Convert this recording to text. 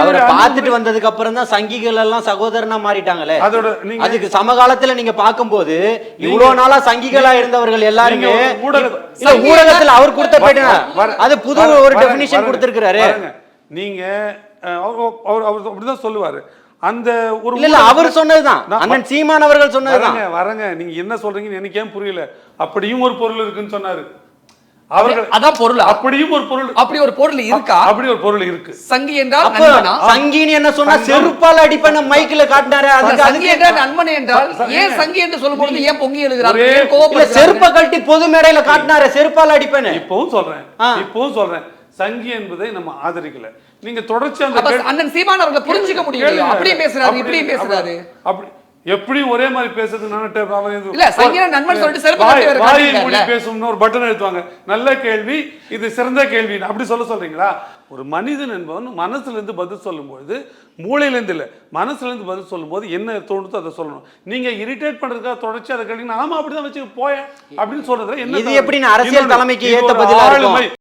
அவரை பார்த்துட்டு வந்ததுக்கு அப்புறம் தான் சங்கிகள் எல்லாம் சகோதரனா மாறிட்டாங்களே. அதுக்கு சமகாலத்துல நீங்க பாக்கும்போது இவ்வளவு நாளா சங்கிகளா இருந்தவர்கள் எல்லாருமே ஊடகத்துல அவர் கொடுத்த பேட்டினா அது புது ஒரு டெபினிஷன் கொடுத்திருக்கிறாரு. நீங்க அவர் அப்படிதான் சொல்லுவாரு. அந்த ஒரு இல்ல அவர் சொன்னதுதான், அண்ணன் சீமான் அவர்கள் சொன்னதுதான். வரங்க நீங்க என்ன சொல்றீங்கன்னு எனக்கு ஏன் புரியல. அப்படியும் ஒரு பொருள் இருக்குன்னு சொன்னாரு அவர்கள். அதான் பொருள். அப்படியும் ஒரு பொருள், அப்படி ஒரு பொருள் இருக்கா? அப்படி ஒரு பொருள் இருக்கு. சங்கி என்றால் நண்பனா? சங்கின்னு என்ன சொன்னா செருப்பால் அடிப்பேன் மைக்ல காட்டினாரு. அதுக்கு சங்கி என்றால் நண்பன் என்றால் ஏன் சங்கி என்று சொல்லும்போது ஏன் பொங்கி எழுதுறாரு? செருப்பை கழட்டி பொது மேடையில காட்டினாரு செருப்பால் அடிப்பேன். இப்பவும் சொல்றேன் சங்கி என்பதை நம்ம ஆதரிக்கல. நீங்க தொடர்ச்சி அண்ணன் சீமான் அவர்களை புரிஞ்சுக்க முடியல. அப்படியே பேசுறாரு, இப்படியே பேசுறாரு. அப்படி எப்படி ஒரே மாதிரி பேசுறது? இல்ல சங்கின நண்பன் சொல்லிட்டு செருப்பு காட்டி பேசணும்னு ஒரு பட்டன் எழுத்துவாங்க. நல்ல கேள்வி, இது சிறந்த கேள்வி அப்படி சொல்றீங்களா? ஒரு மனிதன் என்பவன் மனசுல இருந்து பதில் சொல்லும்போது, மூளையில இருந்து இல்ல மனசுல இருந்து பதில் சொல்லும்போது என்ன தோணுதோ அதை சொல்லணும். நீங்க இரிட்டேட் பண்றதுக்காக தொடர்ச்சி அதை கேட்டீங்கன்னா ஆமா அப்படிதான் வச்சு போய அப்படின்னு சொல்றதுல என்ன? இது எப்படி அரசியல் தலைமைக்கு ஏத்த பதிலா இருக்கும்?